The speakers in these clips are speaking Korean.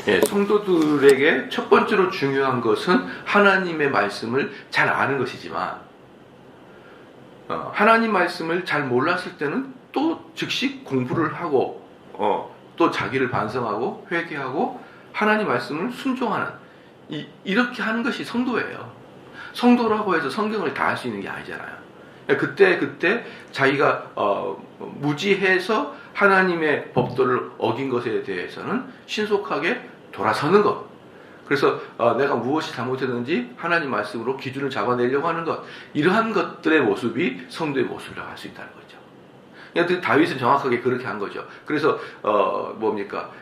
예, 성도들에게 첫 번째로 중요한 것은 하나님의 말씀을 잘 아는 것이지만, 하나님 말씀을 잘 몰랐을 때는 또 즉시 공부를 하고, 또 자기를 반성하고 회개하고 하나님 말씀을 순종하는, 이렇게 하는 것이 성도예요. 성도라고 해서 성경을 다 할 수 있는 게 아니잖아요. 그때 자기가 무지해서 하나님의 법도를 어긴 것에 대해서는 신속하게 돌아서는 것. 그래서 내가 무엇이 잘못했는지 하나님 말씀으로 기준을 잡아내려고 하는 것. 이러한 것들의 모습이 성도의 모습이라고 할 수 있다는 거죠. 그러니까 다윗은 정확하게 그렇게 한 거죠. 그래서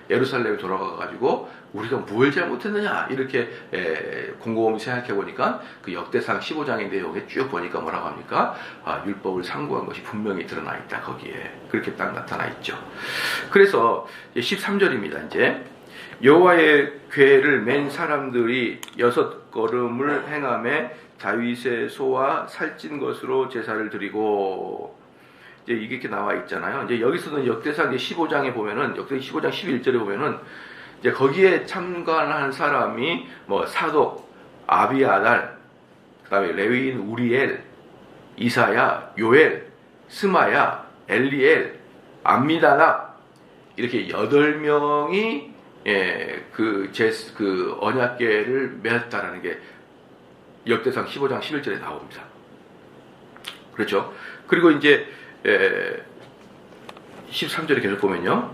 예루살렘에 돌아가가지고 우리가 뭘 잘못했느냐 이렇게 곰곰이 생각해 보니까 그 역대상 15장의 내용에 쭉 보니까 뭐라고 합니까? 율법을 상고한 것이 분명히 드러나 있다. 거기에 그렇게 딱 나타나 있죠. 그래서 13절입니다. 이제 여호와의 궤를 맨 사람들이 6걸음을 행하며 다윗의 소와 살찐 것으로 제사를 드리고, 이제 이게 이렇게 나와 있잖아요. 이제 여기서는 역대상 15장에 보면은, 역대상 15장 11절에 보면은, 이제 거기에 참관한 사람이 사독, 아비아달, 그 다음에 레위인 우리엘, 이사야, 요엘, 스마야, 엘리엘, 암미다납, 이렇게 8명이 그 언약궤를 메었다라는 게 역대상 15장 11절에 나옵니다. 그렇죠? 그리고 이제 13절에 계속 보면요,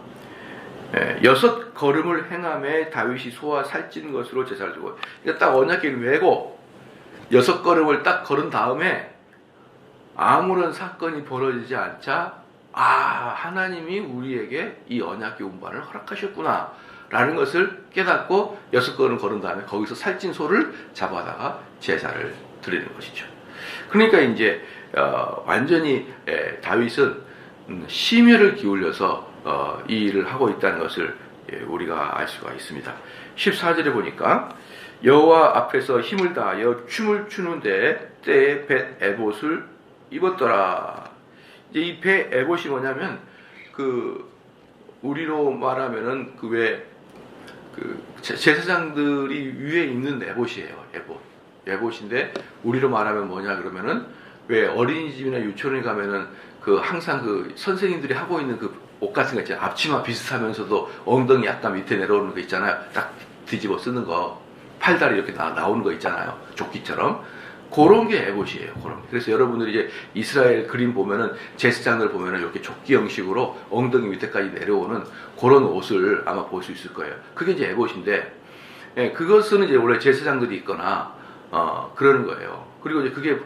6걸음을 행하며 다윗이 소와 살찐 것으로 제사를 드리고, 그러니까 딱 언약궤를 메고 6걸음을 딱 걸은 다음에 아무런 사건이 벌어지지 않자, 하나님이 우리에게 이 언약궤 운반을 허락하셨구나 라는 것을 깨닫고 6걸음 걸은 다음에 거기서 살찐 소를 잡아다가 제사를 드리는 것이죠. 그러니까 이제 완전히 다윗은 심혈을 기울여서 이 일을 하고 있다는 것을 우리가 알 수가 있습니다. 14절에 보니까 여호와 앞에서 힘을 다하여 춤을 추는데 때에 벳 에봇을 입었더라. 이제 이 벳 에봇이 뭐냐면 우리로 말하면은 제사장들이 위에 입는 에봇이에요. 에봇인데 우리로 말하면 뭐냐 그러면은 왜 어린이집이나 유치원에 가면은 항상 선생님들이 하고 있는 옷 같은 거 있잖아요. 앞치마 비슷하면서도 엉덩이 약간 밑에 내려오는 거 있잖아요. 딱 뒤집어 쓰는 거, 팔다리 이렇게 나오는 거 있잖아요. 조끼처럼. 그런 게 에봇이에요. 그래서 여러분들이 이제 이스라엘 그림 보면은, 제사장들 보면은 이렇게 조끼 형식으로 엉덩이 밑에까지 내려오는 그런 옷을 아마 볼 수 있을 거예요. 그게 이제 에봇인데, 그것은 이제 원래 제사장들이 있거나 그러는 거예요. 그리고 이제 그게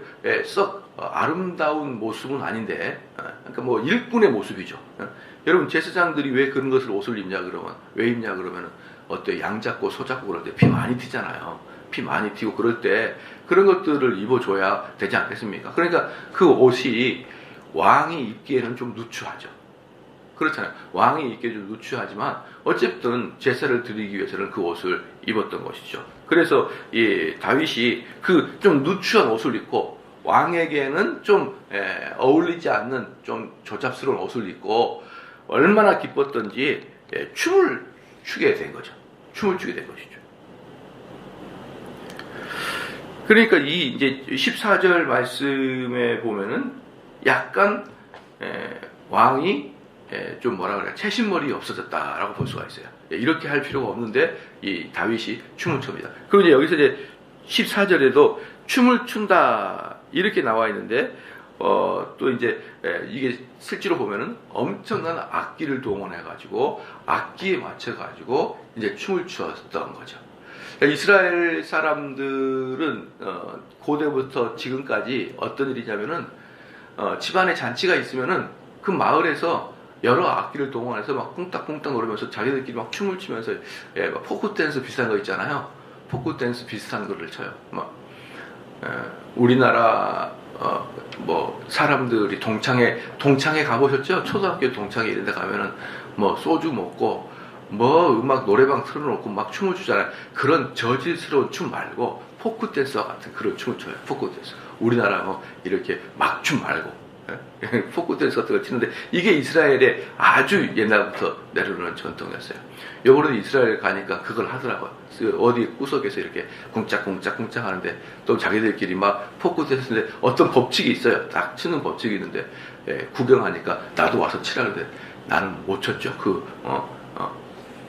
썩 아름다운 모습은 아닌데, 그러니까 일꾼의 모습이죠. 여러분, 제사장들이 왜 그런 것을 옷을 입냐 그러면, 왜 입냐 그러면 양 잡고 소 잡고 그럴 때 피 많이 튀잖아요. 피 많이 튀고 그럴 때 그런 것들을 입어줘야 되지 않겠습니까? 그러니까 그 옷이 왕이 입기에는 좀 누추하죠. 그렇잖아요. 왕이 입기에 좀 누추하지만 어쨌든 제사를 드리기 위해서는 그 옷을 입었던 것이죠. 그래서 이 다윗이 좀 누추한 옷을 입고 왕에게는 좀 어울리지 않는 좀 조잡스러운 옷을 입고 얼마나 기뻤던지 춤을 추게 된 거죠. 춤을 추게 된 것이죠. 그러니까 이제 14절 말씀에 보면은 약간 왕이 좀 채신머리 없어졌다라고 볼 수가 있어요. 이렇게 할 필요가 없는데 이 다윗이 춤을 춥니다. 그리고 이제 여기서 이제 14절에도 춤을 춘다 이렇게 나와 있는데 또 이제 이게 실제로 보면은 엄청난 악기를 동원해가지고 악기에 맞춰가지고 이제 춤을 추었던 거죠. 이스라엘 사람들은 고대부터 지금까지 어떤 일이냐면은 집안에 잔치가 있으면은 그 마을에서 여러 악기를 동원해서 막 쿵딱쿵딱 노르면서 자기들끼리 막 춤을 추면서 막 포크 댄스 비슷한 거 있잖아요. 포크 댄스 비슷한 거를 춰요. 우리나라 사람들이 동창회 가보셨죠? 초등학교 동창회 이런 데 가면은 소주 먹고 음악 노래방 틀어놓고 막 춤을 추잖아요. 그런 저질스러운 춤 말고 포크 댄스와 같은 그런 춤을 춰요. 포크 댄스. 우리나라 이렇게 막 춤 말고 포크 댄스 같은 걸 치는데 이게 이스라엘의 아주 옛날부터 내려오는 전통이었어요. 요번에 이스라엘 가니까 그걸 하더라고요. 어디 구석에서 이렇게 쿵짝쿵짝쿵짝 하는데 또 자기들끼리 막 포크 댄스인데 어떤 법칙이 있어요. 딱 치는 법칙이 있는데 구경하니까 나도 와서 치라는데 나는 못 쳤죠.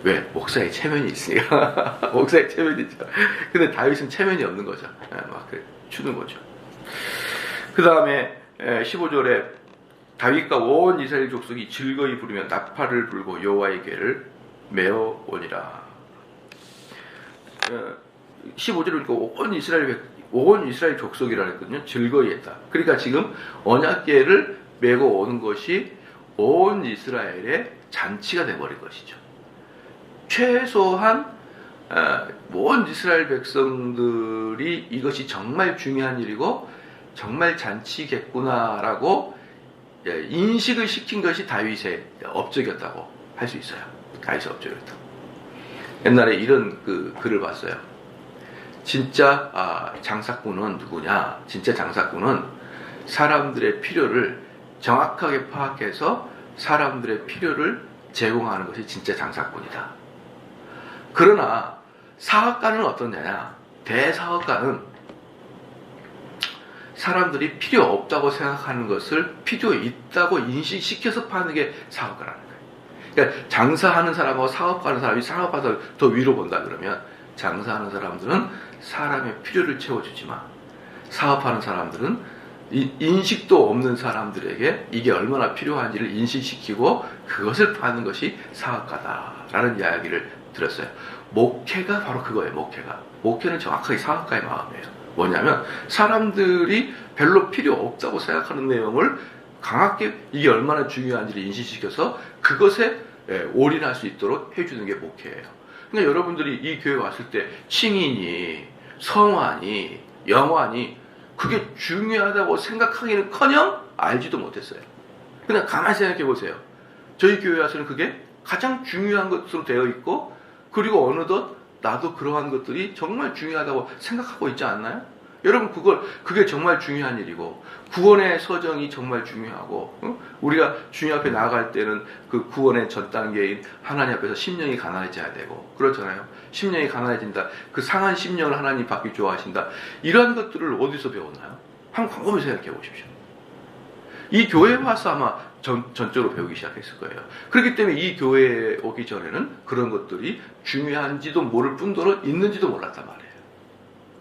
왜? 목사의 체면이 있으니까. 목사의 체면이 있죠. 근데 다윗은 체면이 없는 거죠. 막 추는 거죠. 그 다음에 15절에 다윗과 온 이스라엘 족속이 즐거이 부르며 나팔을 불고 여호와의 궤를 메어 오니라. 15절에 보니까 온 이스라엘 족속이라 했거든요. 즐거이 했다. 그러니까 지금 언약궤를 메고 오는 것이 온 이스라엘의 잔치가 돼버린 것이죠. 최소한 온 이스라엘 백성들이 이것이 정말 중요한 일이고 정말 잔치겠구나라고 인식을 시킨 것이 다윗의 업적이었다고 할 수 있어요. 다윗의 업적이었다. 옛날에 이런 글을 봤어요. 진짜 장사꾼은 누구냐? 진짜 장사꾼은 사람들의 필요를 정확하게 파악해서 사람들의 필요를 제공하는 것이 진짜 장사꾼이다. 그러나 사업가는 어떠냐? 대사업가는 사람들이 필요 없다고 생각하는 것을 필요 있다고 인식시켜서 파는 게 사업가라는 거예요. 그러니까 장사하는 사람하고 사업하는 사람이 사업하다 더 위로 본다 그러면 장사하는 사람들은 사람의 필요를 채워주지만 사업하는 사람들은 인식도 없는 사람들에게 이게 얼마나 필요한지를 인식시키고 그것을 파는 것이 사업가다라는 이야기를 들었어요. 목회가 바로 그거예요. 목회는 정확하게 사업가의 마음이에요. 뭐냐면 사람들이 별로 필요 없다고 생각하는 내용을 강하게 이게 얼마나 중요한지를 인식시켜서 그것에 올인할 수 있도록 해주는 게 목회예요. 그러니까 여러분들이 이 교회 왔을 때 칭의니 성화니 영화니 그게 중요하다고 생각하기는커녕 알지도 못했어요. 그냥 가만히 생각해 보세요. 저희 교회 와서는 그게 가장 중요한 것으로 되어 있고 그리고 어느덧 나도 그러한 것들이 정말 중요하다고 생각하고 있지 않나요? 여러분 그게 정말 중요한 일이고 구원의 서정이 정말 중요하고 우리가 주님 앞에 나아갈 때는 그 구원의 전 단계인 하나님 앞에서 심령이 가난해져야 되고 그렇잖아요. 심령이 가난해진다. 그 상한 심령을 하나님 받기 좋아하신다. 이런 것들을 어디서 배웠나요? 한번 곰곰이 생각해 보십시오. 이 교회에 와서 아마 전적으로 배우기 시작했을 거예요. 그렇기 때문에 이 교회에 오기 전에는 그런 것들이 중요한지도 모를 뿐더러 있는지도 몰랐단 말이에요.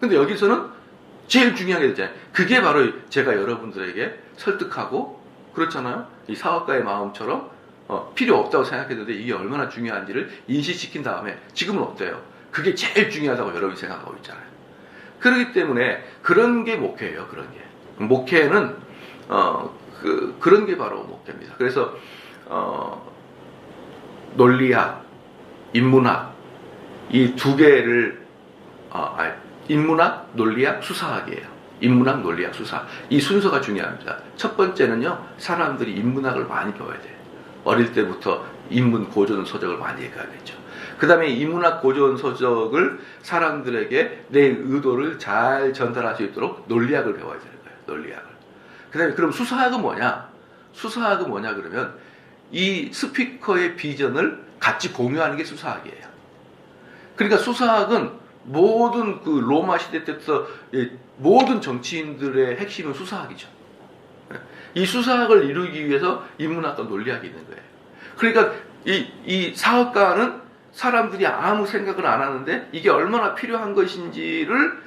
근데 여기서는 제일 중요한 게 있잖아요. 그게 바로 제가 여러분들에게 설득하고 그렇잖아요. 이 사업가의 마음처럼 필요 없다고 생각했는데 이게 얼마나 중요한지를 인식시킨 다음에 지금은 어때요? 그게 제일 중요하다고 여러분이 생각하고 있잖아요. 그렇기 때문에 그런 게 목회예요. 그런 게. 목회는 그런 게 바로 목회입니다. 그래서 논리학, 인문학 이 두 개를 인문학, 논리학, 수사학이에요. 인문학, 논리학, 수사학. 이 순서가 중요합니다. 첫 번째는요, 사람들이 인문학을 많이 배워야 돼요. 어릴 때부터 인문 고전 서적을 많이 읽어야겠죠. 그 다음에 인문학 고전 서적을 사람들에게 내 의도를 잘 전달할 수 있도록 논리학을 배워야 되는 거예요. 논리학을. 그 다음에 그럼 수사학은 뭐냐? 수사학은 뭐냐 그러면 이 스피커의 비전을 같이 공유하는 게 수사학이에요. 그러니까 수사학은 모든 그 로마 시대 때부터 모든 정치인들의 핵심은 수사학이죠. 이 수사학을 이루기 위해서 인문학과 논리학이 있는 거예요. 그러니까 이 사업가는 사람들이 아무 생각을 안 하는데 이게 얼마나 필요한 것인지를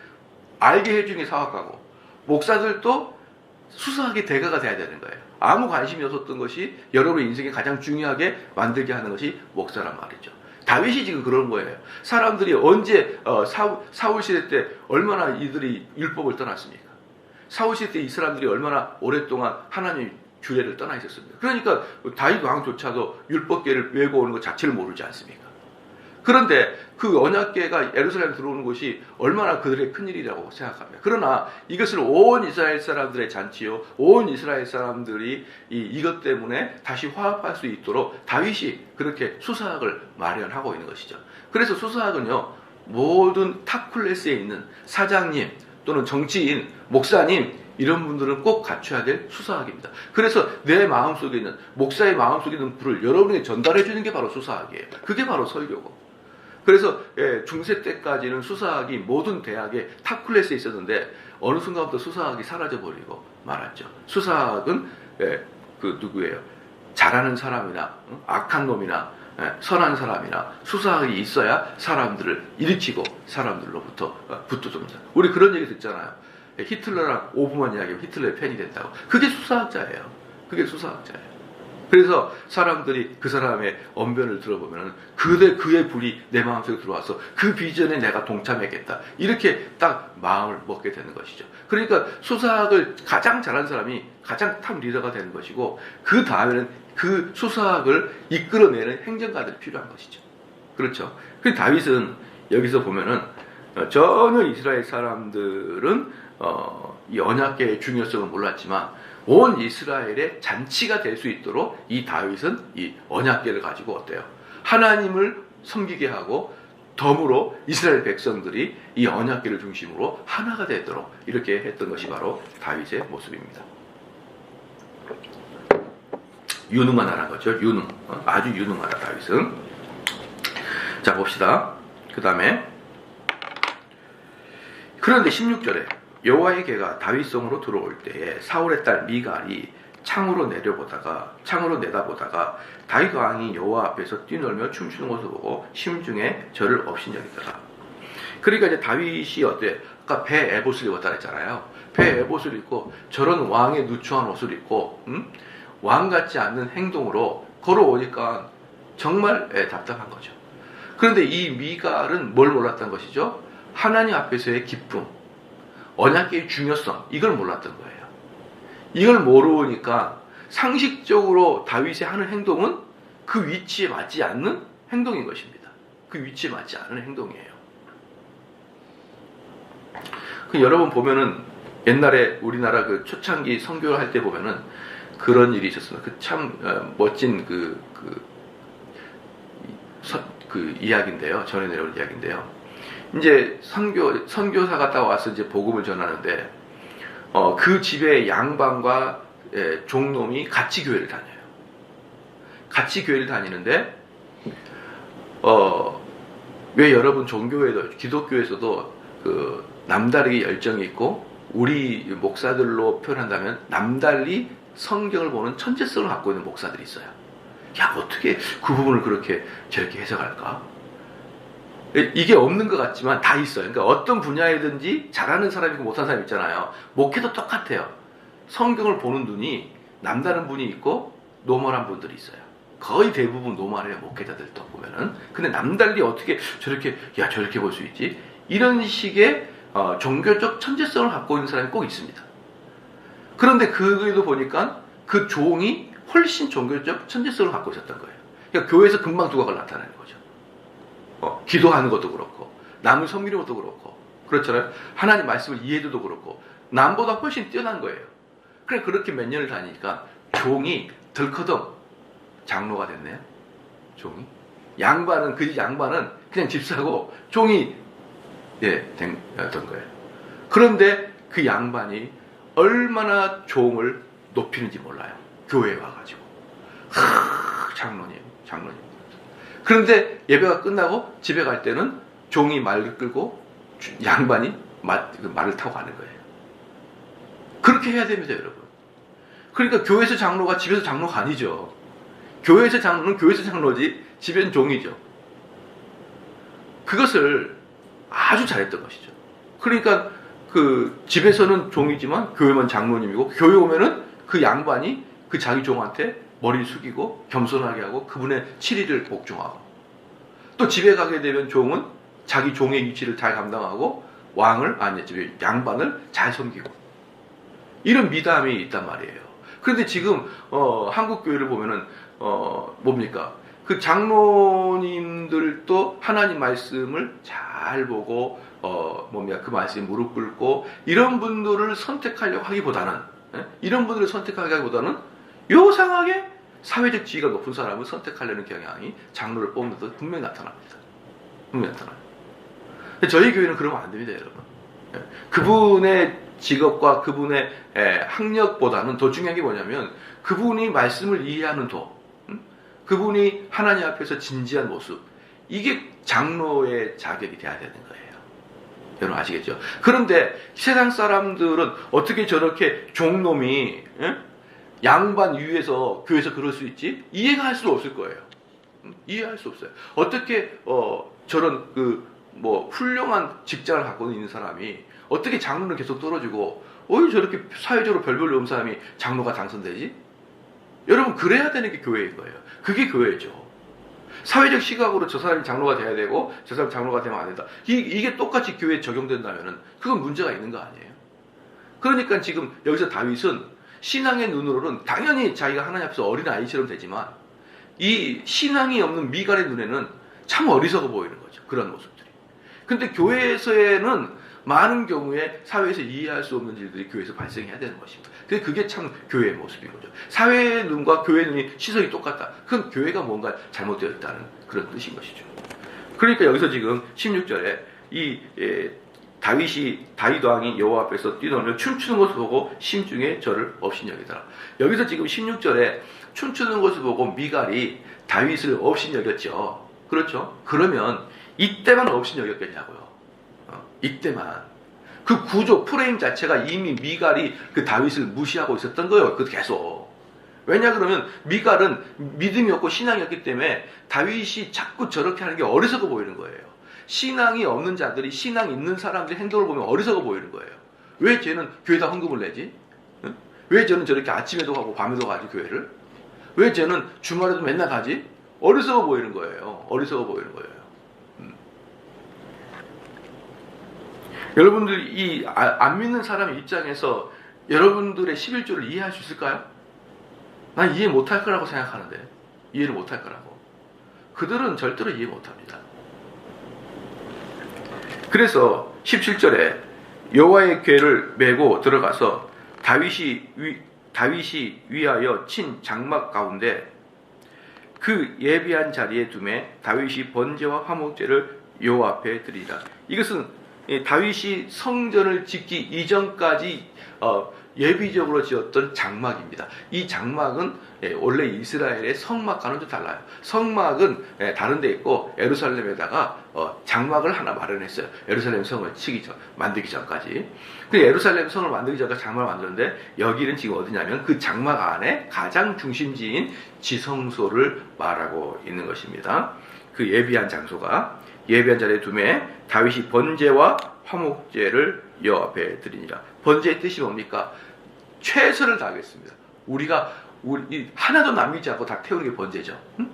알게 해주는 게 사업가고 목사들도 수사학의 대가가 돼야 되는 거예요. 아무 관심이 없었던 것이 여러분의 인생에 가장 중요하게 만들게 하는 것이 목사란 말이죠. 다윗이 지금 그런 거예요. 사람들이 언제 사울 시대 때 얼마나 이들이 율법을 떠났습니까? 사울 시대 때 이 사람들이 얼마나 오랫동안 하나님의 규례를 떠나 있었습니까? 그러니까 다윗 왕조차도 율법궤를 메고 오는 것 자체를 모르지 않습니까? 그런데 그 언약궤가 예루살렘에 들어오는 것이 얼마나 그들의 큰일이라고 생각합니다. 그러나 이것을 온 이스라엘 사람들의 잔치요, 온 이스라엘 사람들이 이것 때문에 다시 화합할 수 있도록 다윗이 그렇게 수사학을 마련하고 있는 것이죠. 그래서 수사학은요, 모든 탑 클래스에 있는 사장님 또는 정치인, 목사님 이런 분들은 꼭 갖춰야 될 수사학입니다. 그래서 내 마음속에 있는, 목사의 마음속에 있는 불을 여러분에게 전달해 주는 게 바로 수사학이에요. 그게 바로 설교고. 그래서 중세 때까지는 수사학이 모든 대학의 탑 클래스에 있었는데 어느 순간부터 수사학이 사라져버리고 말았죠. 수사학은 그 누구예요? 잘하는 사람이나 악한 놈이나 선한 사람이나 수사학이 있어야 사람들을 일으키고 사람들로부터 붙어줍니다. 우리 그런 얘기 듣잖아요. 히틀러랑 5분만 이야기하면 히틀러의 팬이 된다고. 그게 수사학자예요. 그게 수사학자예요. 그래서 사람들이 그 사람의 언변을 들어보면 그의 불이 내 마음속에 들어와서 그 비전에 내가 동참했겠다. 이렇게 딱 마음을 먹게 되는 것이죠. 그러니까 수사학을 가장 잘하는 사람이 가장 탑 리더가 되는 것이고, 그 다음에는 그 수사학을 이끌어내는 행정가들이 필요한 것이죠. 그렇죠. 그 다윗은 여기서 보면은 전혀 이스라엘 사람들은 이 언약궤의 중요성을 몰랐지만 온 이스라엘의 잔치가 될 수 있도록 이 다윗은 이 언약궤를 가지고 어때요? 하나님을 섬기게 하고 덤으로 이스라엘 백성들이 이 언약궤를 중심으로 하나가 되도록 이렇게 했던 것이 바로 다윗의 모습입니다. 유능하다는 거죠. 유능. 아주 유능하다 다윗은. 자, 봅시다. 그 다음에 그런데 16절에 여호와의 궤가 다윗성으로 들어올 때에 사울의 딸 미갈이 창으로 내다보다가 다윗 왕이 여호와 앞에서 뛰놀며 춤추는 것을 보고 심중에 저를 업신여기더라. 그러니까 이제 다윗이 어때? 아까 배 에봇을 입었다 했잖아요. 배 에봇을 입고 저런 왕의 누추한 옷을 입고 왕 같지 않는 행동으로 걸어오니까 정말 답답한 거죠. 그런데 이 미갈은 뭘 몰랐던 것이죠? 하나님 앞에서의 기쁨, 언약궤의 중요성, 이걸 몰랐던 거예요. 이걸 모르니까 상식적으로 다윗이 하는 행동은 그 위치에 맞지 않는 행동인 것입니다. 그 위치에 맞지 않은 행동이에요. 여러분 보면은 옛날에 우리나라 그 초창기 선교를 할 때 보면은 그런 일이 있었어요. 그 참 멋진 그 이야기인데요. 전해 내려온 이야기인데요. 이제 선교사가 딱 와서 이제 복음을 전하는데 그 집의 양반과 종놈이 같이 교회를 다녀요. 같이 교회를 다니는데 왜 여러분 종교에도 기독교에서도 그 남다르게 열정이 있고 우리 목사들로 표현한다면 남달리 성경을 보는 천재성을 갖고 있는 목사들이 있어요. 야, 어떻게 그 부분을 그렇게 저렇게 해석할까? 이게 없는 것 같지만 다 있어요. 그러니까 어떤 분야이든지 잘하는 사람이고 못하는 사람이 있잖아요. 목회도 똑같아요. 성경을 보는 눈이 남다른 분이 있고 노멀한 분들이 있어요. 거의 대부분 노멀해요. 목회자들 또 보면은. 근데 남달리 어떻게 저렇게 볼 수 있지? 이런 식의 종교적 천재성을 갖고 있는 사람이 꼭 있습니다. 그런데 그에도 보니까 그 종이 훨씬 종교적 천재성을 갖고 있었던 거예요. 그러니까 교회에서 금방 두각을 나타내는 거죠. 기도하는 것도 그렇고 남을 섬기는 것도 그렇고 그렇잖아요. 하나님 말씀을 이해해도 그렇고 남보다 훨씬 뛰어난 거예요. 그래 그렇게 몇 년을 다니니까 종이 덜커덩 장로가 됐네요. 종이 양반은 그냥 집사고 종이 됐던 거예요. 그런데 그 양반이 얼마나 종을 높이는지 몰라요. 교회에 와가지고 장로님. 그런데 예배가 끝나고 집에 갈 때는 종이 말을 끌고 양반이 말을 타고 가는 거예요. 그렇게 해야 됩니다, 여러분. 그러니까 교회에서 장로가 집에서 장로가 아니죠. 교회에서 장로는 교회에서 장로지 집엔 종이죠. 그것을 아주 잘했던 것이죠. 그러니까 그 집에서는 종이지만 교회만 장로님이고 교회 오면은 그 양반이 그 자기 종한테 머리를 숙이고 겸손하게 하고 그분의 치리를 복종하고 또 집에 가게 되면 종은 자기 종의 위치를 잘 감당하고 양반을 잘 섬기고 이런 미담이 있단 말이에요. 그런데 지금 한국 교회를 보면은 뭡니까? 그 장로님들도 하나님 말씀을 잘 보고 그 말씀에 무릎 꿇고 이런 분들을 선택하려고 하기보다는 요상하게 사회적 지위가 높은 사람을 선택하려는 경향이 장로를 뽑는 데 분명히 나타납니다. 분명히 나타나요. 저희 교회는 그러면 안 됩니다, 여러분. 그분의 직업과 그분의 학력보다는 더 중요한 게 뭐냐면 그분이 말씀을 이해하는 도, 그분이 하나님 앞에서 진지한 모습, 이게 장로의 자격이 돼야 되는 거예요. 여러분 아시겠죠? 그런데 세상 사람들은 어떻게 저렇게 종놈이 양반 위에서 교회에서 그럴 수 있지? 이해가 할 수 없을 거예요. 이해할 수 없어요. 어떻게 저런 훌륭한 직장을 갖고 있는 사람이 어떻게 장로는 계속 떨어지고 저렇게 사회적으로 별볼일 없는 사람이 장로가 당선되지? 여러분 그래야 되는 게 교회인 거예요. 그게 교회죠. 사회적 시각으로 저 사람이 장로가 돼야 되고 저 사람이 장로가 되면 안 된다. 이게 똑같이 교회에 적용된다면 그건 문제가 있는 거 아니에요? 그러니까 지금 여기서 다윗은 신앙의 눈으로는 당연히 자기가 하나님 앞에서 어린 아이처럼 되지만 이 신앙이 없는 미갈의 눈에는 참 어리석어 보이는 거죠. 그런 모습들이. 근데 교회에서는 많은 경우에 사회에서 이해할 수 없는 일들이 교회에서 발생해야 되는 것입니다. 그게 참 교회의 모습인 거죠. 사회의 눈과 교회의 눈이 시선이 똑같다. 그건 교회가 뭔가 잘못되어 있다는 그런 뜻인 것이죠. 그러니까 여기서 지금 16절에 다윗 왕이 여호와 앞에서 뛰놀며 춤추는 것을 보고 심중에 저를 업신여기더라. 여기서 지금 16절에 춤추는 것을 보고 미갈이 다윗을 업신여겼죠. 그렇죠? 그러면 이때만 업신여겼겠냐고요. 이때만. 그 구조 프레임 자체가 이미 미갈이 그 다윗을 무시하고 있었던 거예요. 그 계속. 왜냐 그러면 미갈은 믿음이 없고 신앙이 없기 때문에 다윗이 자꾸 저렇게 하는 게 어리석어 보이는 거예요. 신앙이 없는 자들이 신앙 있는 사람들의 행동을 보면 어리석어 보이는 거예요. 왜 쟤는 교회에다 헌금을 내지? 왜 쟤는 저렇게 아침에도 가고 밤에도 가지 교회를? 왜 쟤는 주말에도 맨날 가지? 어리석어 보이는 거예요. 어리석어 보이는 거예요. 여러분들 이 안 믿는 사람 입장에서 여러분들의 11조를 이해할 수 있을까요? 난 이해 못할 거라고 생각하는데 이해를 못할 거라고. 그들은 절대로 이해 못합니다. 그래서 17절에 여호와의 궤를 메고 들어가서 다윗이 위하여 친 장막 가운데 그 예비한 자리에 두매 다윗이 번제와 화목제를 여호와 앞에 드리라. 이것은 다윗이 성전을 짓기 이전까지 예비적으로 지었던 장막입니다. 이 장막은 원래 이스라엘의 성막과는 좀 달라요. 성막은 다른 데 있고 예루살렘에다가 장막을 하나 마련했어요. 예루살렘 성을 만들기 전까지. 그 예루살렘 성을 만들기 전까지 장막을 만드는데 여기는 지금 어디냐면 그 장막 안에 가장 중심지인 지성소를 말하고 있는 것입니다. 그 예비한 장소가 예비한 자리에 두매 다윗이 번제와 화목제를 여호와 앞에 드리니라. 번제의 뜻이 뭡니까? 최선을 다하겠습니다. 우리 하나도 남기지 않고 다 태우는 게 번제죠. 응?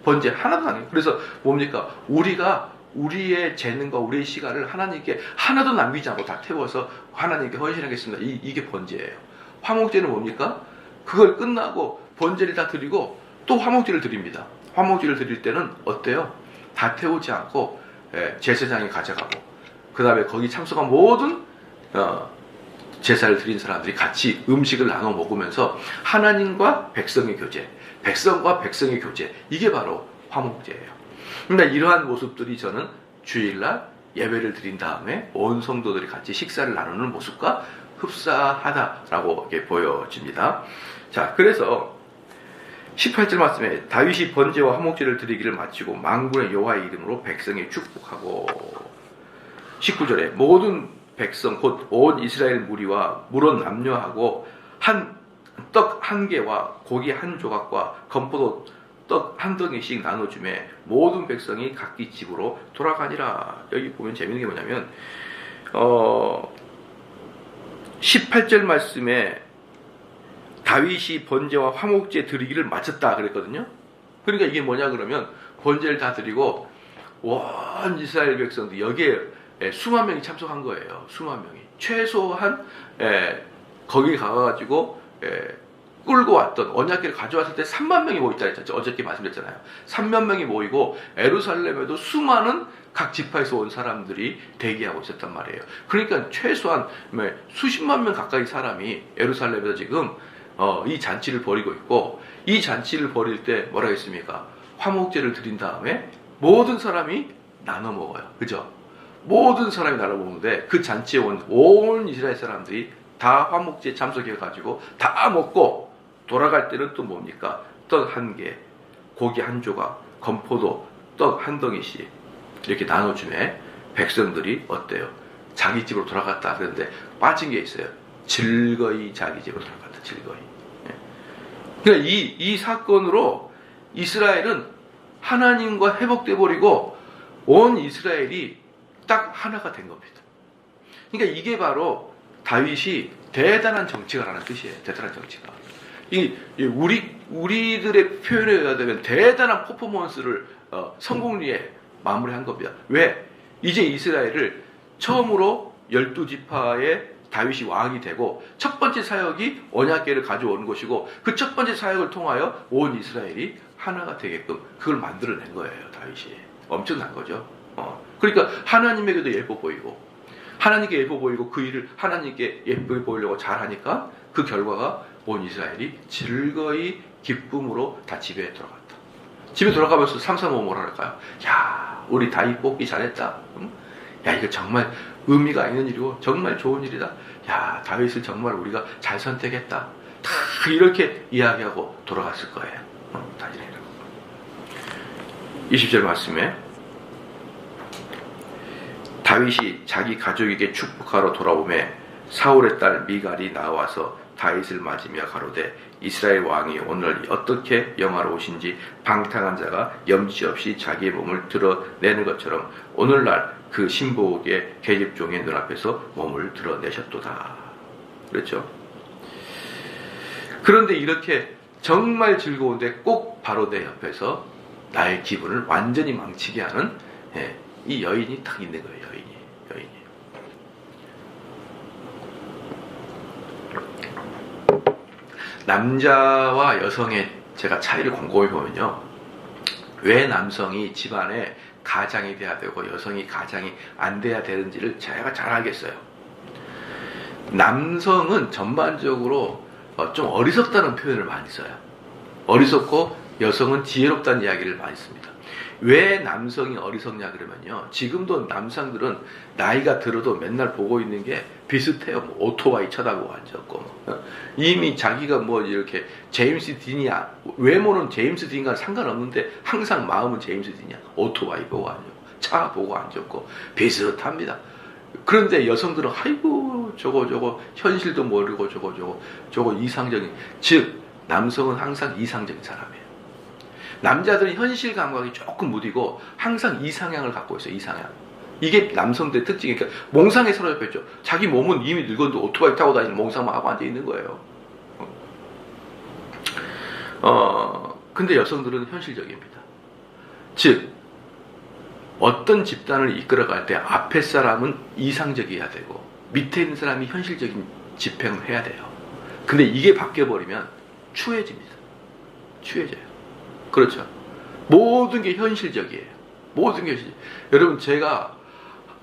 번제 하나도 남기지. 그래서 뭡니까? 우리가 우리의 재능과 우리의 시간을 하나님께 하나도 남기지 않고 다 태워서 하나님께 헌신하겠습니다. 이게 번제예요. 화목제는 뭡니까? 그걸 끝나고 번제를 다 드리고 또 화목제를 드립니다. 화목제를 드릴 때는 어때요? 다 태우지 않고 제사장이 가져가고 그 다음에 거기 참석한 모든 제사를 드린 사람들이 같이 음식을 나눠 먹으면서 하나님과 백성의 교제, 백성과 백성의 교제, 이게 바로 화목제예요. 그러니까 이러한 모습들이 저는 주일날 예배를 드린 다음에 온 성도들이 같이 식사를 나누는 모습과 흡사하다라고 이렇게 보여집니다. 자, 그래서 18절 말씀에 다윗이 번제와 화목제를 드리기를 마치고 만군의 여호와의 이름으로 백성이 축복하고 19절에 모든 백성 곧 온 이스라엘 무리와 물은 남녀하고 떡 한 개와 고기 한 조각과 건포도 떡 한 덩이씩 나눠주매 모든 백성이 각기 집으로 돌아가니라. 여기 보면 재밌는 게 뭐냐면 18절 말씀에 다윗이 번제와 화목제 드리기를 마쳤다 그랬거든요. 그러니까 이게 뭐냐 그러면 번제를 다 드리고 온 이스라엘 백성들 여기에 수만 명이 참석한 거예요. 수만 명이. 최소한 거기 가가지고 끌고 왔던 언약궤를 가져왔을 때 3만 명이 모였다 했죠. 어저께 말씀드렸잖아요. 3만 명이 모이고 예루살렘에도 수많은 각 지파에서 온 사람들이 대기하고 있었단 말이에요. 그러니까 최소한 수십만 명 가까이 사람이 예루살렘에서 지금 이 잔치를 벌이고 있고, 이 잔치를 벌일 때 뭐라 했습니까? 화목제를 드린 다음에 모든 사람이 나눠 먹어요. 그죠? 모든 사람이 날아오는데 그 잔치에 온 이스라엘 사람들이 다 화목제에 참석해가지고 다 먹고 돌아갈 때는 또 뭡니까? 떡 한 개, 고기 한 조각, 건포도, 떡 한 덩이씩 이렇게 나눠주매 백성들이 어때요? 자기 집으로 돌아갔다. 그런데 빠진 게 있어요. 즐거이 자기 집으로 돌아갔다. 즐거이. 그러니까 이 사건으로 이스라엘은 하나님과 회복돼 버리고 온 이스라엘이 딱 하나가 된 겁니다. 그러니까 이게 바로 다윗이 대단한 정치가라는 뜻이에요. 대단한 정치가. 우리들의 표현에 의하면 대단한 퍼포먼스를 성공리에 마무리한 겁니다. 왜? 이제 이스라엘을 처음으로 12지파의 다윗이 왕이 되고 첫 번째 사역이 언약궤를 가져오는 것이고 그 첫 번째 사역을 통하여 온 이스라엘이 하나가 되게끔 그걸 만들어낸 거예요. 다윗이. 엄청난 거죠. 그러니까 하나님에게도 예뻐 보이고 하나님께 예뻐 보이고 그 일을 하나님께 예쁘게 보이려고 잘하니까 그 결과가 온 이스라엘이 즐거이 기쁨으로 다 집에 돌아갔다. 집에 돌아가면서 삼삼오오 뭐라 할까요? 야, 우리 다윗 뽑기 잘했다. 야, 이거 정말 의미가 있는 일이고 정말 좋은 일이다. 야, 다윗을 정말 우리가 잘 선택했다. 다 이렇게 이야기하고 돌아갔을 거예요. 다윗이라고. 20절 말씀에 다윗이 자기 가족에게 축복하러 돌아오매 사울의 딸 미갈이 나와서 다윗을 맞으며 가로되 이스라엘 왕이 오늘 어떻게 영화로우신지 방탕한 자가 염치 없이 자기의 몸을 드러내는 것처럼 오늘날 그 신복의 계집종의 눈앞에서 몸을 드러내셨도다. 그렇죠? 그런데 이렇게 정말 즐거운데 꼭 바로 내 옆에서 나의 기분을 완전히 망치게 하는 이 여인이 딱 있는 거예요. 여인이. 남자와 여성의 제가 차이를 곰곰이 보면요. 왜 남성이 집안에 가장이 돼야 되고 여성이 가장이 안 돼야 되는지를 제가 잘 알겠어요. 남성은 전반적으로 좀 어리석다는 표현을 많이 써요. 어리석고 여성은 지혜롭다는 이야기를 많이 씁니다. 왜 남성이 어리석냐 그러면요. 지금도 남성들은 나이가 들어도 맨날 보고 있는 게 비슷해요. 뭐 오토바이 쳐다보고 앉았고 이미 자기가 뭐 이렇게 제임스 딘이야. 외모는 제임스 딘과 상관없는데 항상 마음은 제임스 딘이야. 오토바이 보고 앉았고 차 보고 앉았고 비슷합니다. 그런데 여성들은 아이고 저거 현실도 모르고 저거 이상적인, 즉 남성은 항상 이상적인 사람이에요. 남자들은 현실 감각이 조금 무디고 항상 이상향을 갖고 있어요. 이상향. 이게 남성들의 특징이니까 그러니까 몽상에 사로잡혔죠. 자기 몸은 이미 늙었는데 오토바이 타고 다니는 몽상만 하고 앉아 있는 거예요. 근데 여성들은 현실적입니다. 즉 어떤 집단을 이끌어갈 때 앞에 사람은 이상적이어야 되고 밑에 있는 사람이 현실적인 집행을 해야 돼요. 근데 이게 바뀌어버리면 추해집니다. 추해져요. 그렇죠. 모든 게 현실적이에요. 모든 게 현실적이에요. 여러분 제가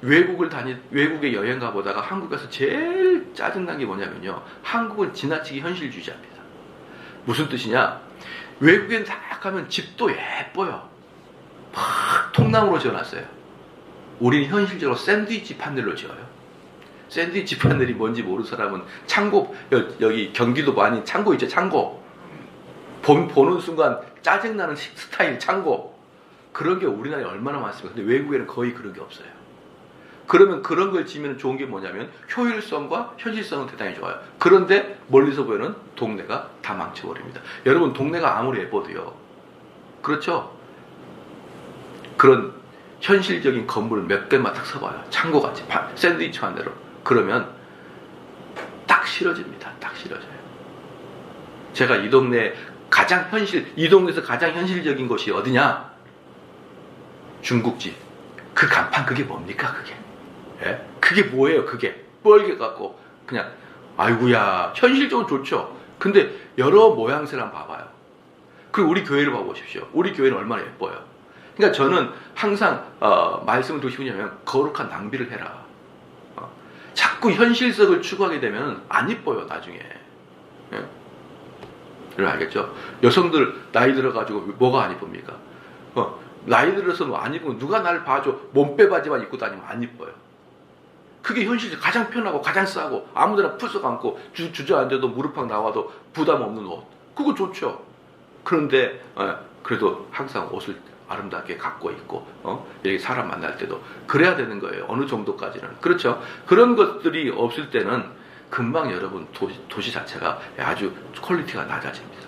외국에 여행 가보다가 한국 가서 제일 짜증난 게 뭐냐면요. 한국은 지나치게 현실주의자입니다. 무슨 뜻이냐. 외국엔 딱 가면 집도 예뻐요. 막 통나무로 지어놨어요. 우리는 현실적으로 샌드위치 판넬로 지어요. 샌드위치 판넬이 뭔지 모르는 사람은 창고, 여기 경기도 많이 창고 있죠. 창고. 보는 순간 짜증나는 스타일 창고. 그런 게 우리나라에 얼마나 많습니까? 근데 외국에는 거의 그런 게 없어요. 그러면 그런 걸 지면 좋은 게 뭐냐면 효율성과 현실성은 대단히 좋아요. 그런데 멀리서 보이는 동네가 다 망쳐버립니다. 여러분 동네가 아무리 예뻐도요. 그렇죠? 그런 현실적인 건물 몇 개만 딱 서봐요. 창고같이 샌드위치 판넬로. 그러면 딱 싫어집니다. 딱 싫어져요. 제가 이 동네에서 가장 현실적인 곳이 어디냐? 중국집. 그 간판 그게 뭡니까 그게? 예? 그게 뭐예요 그게? 뻘게 갖고 그냥 아이고야 현실적으로 좋죠. 근데 여러 모양새를 한번 봐봐요. 그리고 우리 교회를 봐보십시오. 우리 교회는 얼마나 예뻐요. 그러니까 저는 항상 말씀을 드리고 싶으냐면 거룩한 낭비를 해라. 자꾸 현실성을 추구하게 되면 안 이뻐요 나중에. 예? 여러분 알겠죠? 여성들 나이 들어가지고 뭐가 안 이쁩니까? 나이 들어서 뭐 안 입으면 누가 날 봐줘. 몸빼 바지만 입고 다니면 안 이뻐요. 그게 현실이 가장 편하고 가장 싸고 아무데나 풀썩 안고 주저앉아도 무릎팍 나와도 부담 없는 옷. 그거 좋죠. 그런데 그래도 항상 옷을 아름답게 갖고 있고 이렇게 사람 만날 때도 그래야 되는 거예요. 어느 정도까지는. 그렇죠. 그런 것들이 없을 때는 금방 여러분 도시 자체가 아주 퀄리티가 낮아집니다.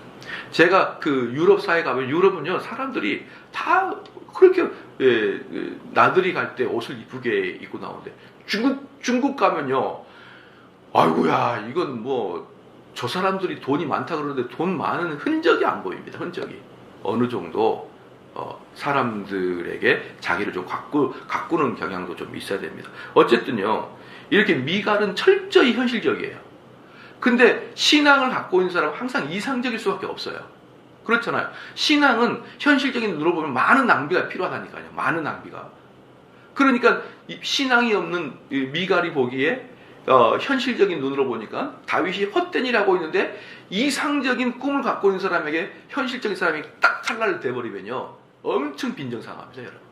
제가 그 유럽 사회 가면 유럽은요 사람들이 다 그렇게 나들이 갈 때 옷을 이쁘게 입고 나오는데 중국 가면요 아이고야 이건 뭐 저 사람들이 돈이 많다 그러는데 돈 많은 흔적이 안 보입니다. 흔적이 어느 정도 사람들에게 자기를 좀 가꾸는 경향도 좀 있어야 됩니다. 어쨌든요 이렇게 미갈은 철저히 현실적이에요. 근데 신앙을 갖고 있는 사람은 항상 이상적일 수밖에 없어요. 그렇잖아요. 신앙은 현실적인 눈으로 보면 많은 낭비가 필요하다니까요. 많은 낭비가. 그러니까 신앙이 없는 미갈이 보기에 현실적인 눈으로 보니까 다윗이 헛되니라고 있는데 이상적인 꿈을 갖고 있는 사람에게 현실적인 사람이 딱 칼날을 대버리면요 엄청 빈정상합니다, 여러분.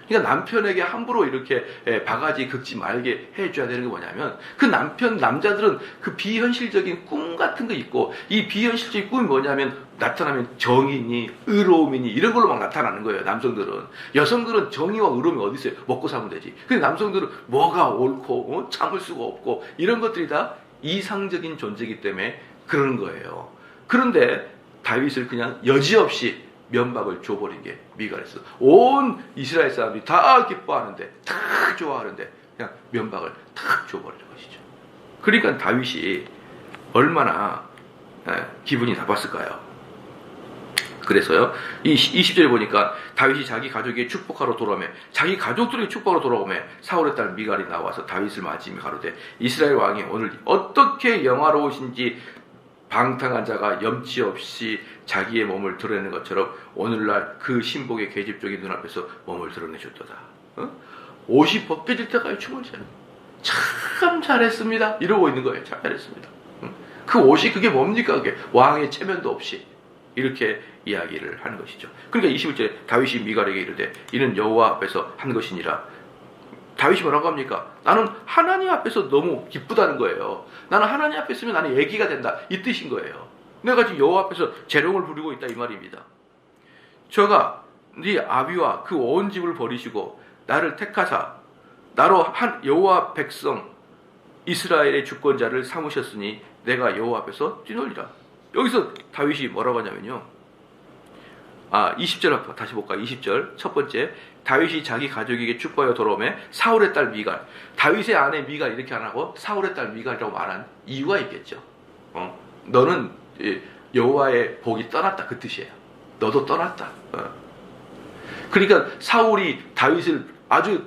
그러니까 남편에게 함부로 이렇게 바가지 긁지 말게 해줘야 되는 게 뭐냐면 그 남자들은 그 비현실적인 꿈 같은 거 있고 이 비현실적인 꿈이 뭐냐면 나타나면 정의니 의로움이니 이런 걸로 막 나타나는 거예요. 남성들은. 여성들은 정의와 의로움이 어디 있어요? 먹고 살면 되지. 근데 남성들은 뭐가 옳고 참을 수가 없고 이런 것들이 다 이상적인 존재이기 때문에 그러는 거예요. 그런데 다윗을 그냥 여지없이 면박을 줘버린 게 미갈이었어. 온 이스라엘 사람들이 다 기뻐하는데 다 좋아하는데 그냥 면박을 탁 줘버리는 것이죠. 그러니까 다윗이 얼마나 기분이 나빴을까요? 그래서요 이 20절에 보니까 다윗이 자기 가족에게 축복하러 돌아오매 자기 가족들에게 축복하러 돌아오매 사울의 딸 미갈이 나와서 다윗을 맞으며 가로되 이스라엘 왕이 오늘 어떻게 영화로우신지 방탕한 자가 염치 없이 자기의 몸을 드러내는 것처럼 오늘날 그 신복의 계집종의 눈앞에서 몸을 드러내줬도다. 옷이 벗겨질 때까지 춤을 춰요. 참 잘했습니다. 이러고 있는 거예요. 잘했습니다. 그 옷이 그게 뭡니까? 그게 왕의 체면도 없이 이렇게 이야기를 하는 것이죠. 그러니까 21절에 다윗이 미갈에게 이르되 이는 여호와 앞에서 한 것이니라. 다윗이 뭐라고 합니까? 나는 하나님 앞에서 너무 기쁘다는 거예요. 나는 하나님 앞에 있으면 나는 애기가 된다. 이 뜻인 거예요. 내가 지금 여호와 앞에서 재롱을 부리고 있다 이 말입니다. 저가 네 아비와 그 온 집을 버리시고 나를 택하사 나로 한 여호와 백성 이스라엘의 주권자를 삼으셨으니 내가 여호와 앞에서 뛰놀리라. 여기서 다윗이 뭐라고 하냐면요. 20절 다시 볼까요? 20절 첫 번째 다윗이 자기 가족에게 축복하여 돌아오매 사울의 딸 미갈. 다윗의 아내 미갈 이렇게 안 하고 사울의 딸 미갈이라고 말한 이유가 있겠죠. 너는 여호와의 복이 떠났다 그 뜻이에요. 너도 떠났다. 그러니까 사울이 다윗을 아주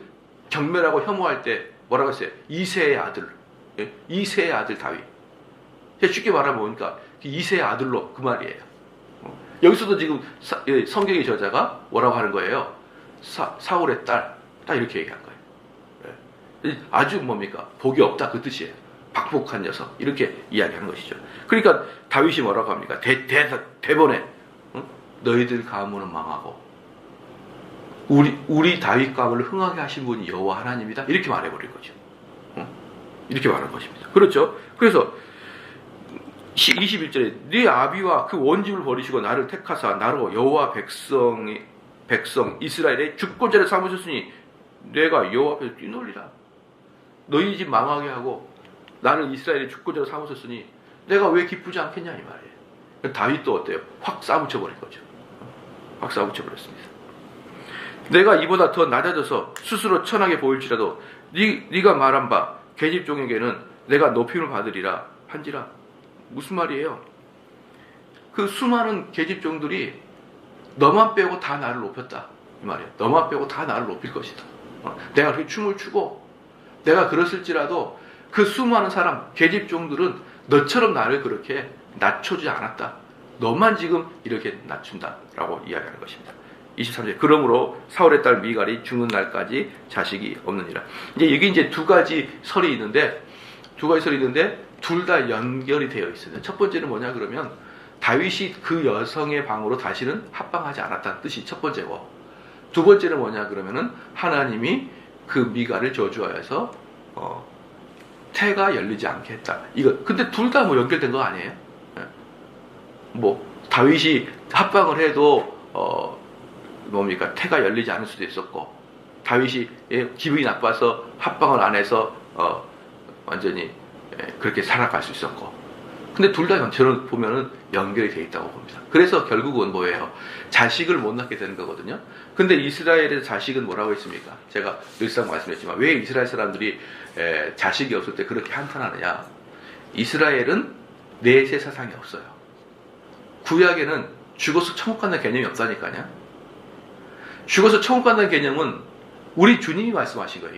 경멸하고 혐오할 때 뭐라고 했어요? 이새의 아들. 이새의 아들 다윗. 쉽게 말하면 뭐니까 이새의 아들로 그 말이에요. 여기서도 지금 성경의 저자가 뭐라고 하는 거예요? 사울의 딸, 딱 이렇게 얘기한 거예요. 아주 뭡니까? 복이 없다 그 뜻이에요. 박복한 녀석 이렇게 이야기하는 것이죠. 그러니까 다윗이 뭐라고 합니까? 대번에 너희들 가문은 망하고 우리 다윗 가문을 흥하게 하신 분이 여호와 하나님이다 이렇게 말해버린 거죠. 이렇게 말한 것입니다. 그렇죠? 그래서 21절에 네 아비와 그 온 집을 버리시고 나를 택하사 나로 여호와 백성 이스라엘의 주권자를 삼으셨으니 내가 여호와 앞에서 뛰놀리라. 너희 집 망하게 하고 나를 이스라엘의 주권자로 삼으셨으니 내가 왜 기쁘지 않겠냐 이 말이에요. 다윗도 어때요? 확 싸붙여버린 거죠. 확 싸붙여버렸습니다. 내가 이보다 더 낮아져서 스스로 천하게 보일지라도 네가 말한 바 계집종에게는 내가 높임을 받으리라 한지라. 무슨 말이에요? 그 수많은 계집종들이 너만 빼고 다 나를 높였다 이 말이에요. 너만 빼고 다 나를 높일 것이다. 내가 그렇게 춤을 추고 내가 그랬을지라도 그 수많은 사람 계집종들은 너처럼 나를 그렇게 낮춰주지 않았다. 너만 지금 이렇게 낮춘다라고 이야기하는 것입니다. 23절 그러므로 사울의 딸 미갈이 죽는 날까지 자식이 없느니라. 이제 여기 이제 두 가지 설이 있는데 둘 다 연결이 되어 있습니다. 첫 번째는 뭐냐 그러면 다윗이 그 여성의 방으로 다시는 합방하지 않았다는 뜻이 첫 번째고 두 번째는 뭐냐 그러면은 하나님이 그 미갈을 저주하여서 태가 열리지 않게 했다. 이거 근데 둘 다 뭐 연결된 거 아니에요? 뭐 다윗이 합방을 해도 뭡니까 태가 열리지 않을 수도 있었고 다윗이 기분이 나빠서 합방을 안 해서 완전히 그렇게 살아갈 수 있었고 근데 둘 다 저는 보면은 연결이 돼 있다고 봅니다. 그래서 결국은 뭐예요? 자식을 못 낳게 되는 거거든요. 근데 이스라엘의 자식은 뭐라고 했습니까? 제가 늘상 말씀했지만 왜 이스라엘 사람들이 자식이 없을 때 그렇게 한탄하느냐? 이스라엘은 내세 사상이 없어요. 구약에는 죽어서 천국 간다는 개념이 없다니까요. 죽어서 천국 간다는 개념은 우리 주님이 말씀하신 거예요.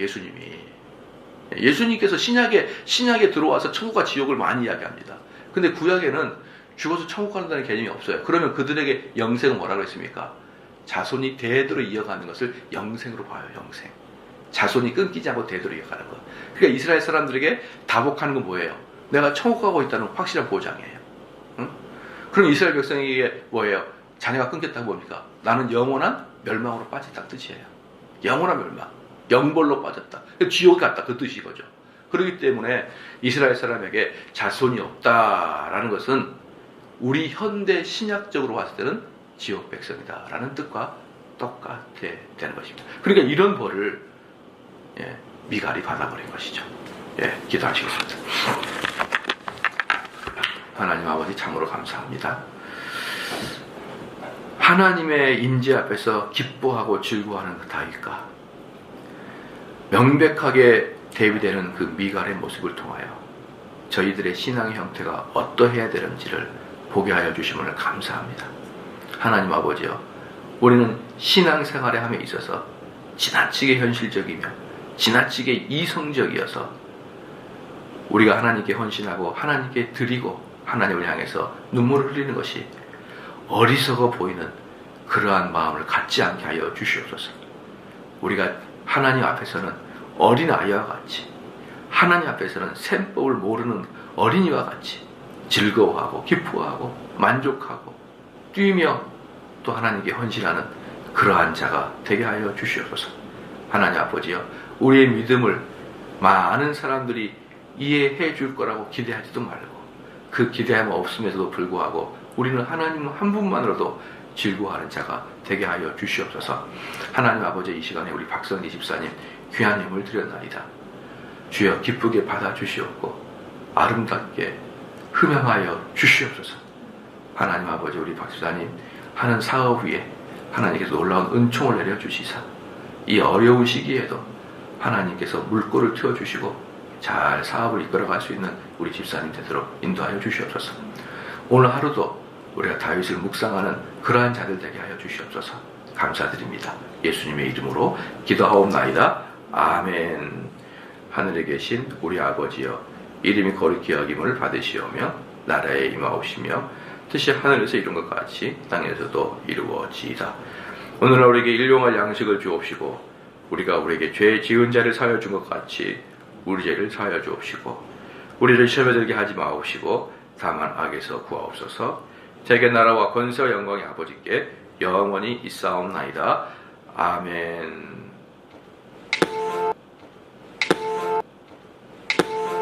예수님께서 신약에 들어와서 천국과 지옥을 많이 이야기합니다. 근데 구약에는 죽어서 천국 간다는 개념이 없어요. 그러면 그들에게 영생은 뭐라고 했습니까? 자손이 대대로 이어가는 것을 영생으로 봐요. 영생. 자손이 끊기지 않고 대대로 이어가는 것. 그러니까 이스라엘 사람들에게 다복하는 건 뭐예요? 내가 천국 가고 있다는 확실한 보장이에요. 응? 그럼 이스라엘 백성에게 뭐예요? 자녀가 끊겼다고 뭡니까? 나는 영원한 멸망으로 빠졌다 뜻이에요. 영원한 멸망. 영벌로 빠졌다. 지옥에 갔다 그 뜻이 거죠. 그렇기 때문에 이스라엘 사람에게 자손이 없다라는 것은 우리 현대 신약적으로 봤을 때는 지옥 백성이다라는 뜻과 똑같게 되는 것입니다. 그러니까 이런 벌을 미갈이 받아버린 것이죠. 기도하시겠습니다. 하나님 아버지 참으로 감사합니다. 하나님의 임재 앞에서 기뻐하고 즐거워하는 그 다윗과 명백하게 대비되는 그 미갈의 모습을 통하여 저희들의 신앙의 형태가 어떠해야 되는지를 보게 하여 주심을 감사합니다. 하나님 아버지여, 우리는 신앙생활에 함에 있어서 지나치게 현실적이며 지나치게 이성적이어서 우리가 하나님께 헌신하고 하나님께 드리고 하나님을 향해서 눈물을 흘리는 것이 어리석어 보이는 그러한 마음을 갖지 않게 하여 주시옵소서. 우리가 하나님 앞에서는 어린아이와 같이, 하나님 앞에서는 셈법을 모르는 어린이와 같이 즐거워하고 기뻐하고 만족하고 뛰며 또 하나님께 헌신하는 그러한 자가 되게 하여 주시옵소서. 하나님 아버지여, 우리의 믿음을 많은 사람들이 이해해 줄 거라고 기대하지도 말고 그 기대함 없음에도 불구하고 우리는 하나님 한 분만으로도 즐거워하는 자가 되게 하여 주시옵소서. 하나님 아버지, 이 시간에 우리 박성기 집사님 귀한 힘을 드렸나이다. 주여 기쁘게 받아주시옵고 아름답게 흠양하여 주시옵소서. 하나님 아버지, 우리 박 집사님 하는 사업 위에 하나님께서 놀라운 은총을 내려주시사 이 어려운 시기에도 하나님께서 물꼬를 틔워주시고 잘 사업을 이끌어갈 수 있는 우리 집사님 되도록 인도하여 주시옵소서. 오늘 하루도 우리가 다윗을 묵상하는 그러한 자들 되게 하여 주시옵소서. 감사드립니다. 예수님의 이름으로 기도하옵나이다. 아멘. 하늘에 계신 우리 아버지여, 이름이 거룩히 여김을 받으시오며 나라에 임하옵시며 뜻이 하늘에서 이룬 것 같이 땅에서도 이루어지이다. 오늘 우리에게 일용할 양식을 주옵시고 우리가 우리에게 죄 지은 자를 사하여 준 것 같이 우리 죄를 사하여 주옵시고 우리를 시험에 들게 하지 마옵시고 다만 악에서 구하옵소서. 제게 나라와 권세와 영광이 아버지께 영원히 있사옵나이다. 아멘.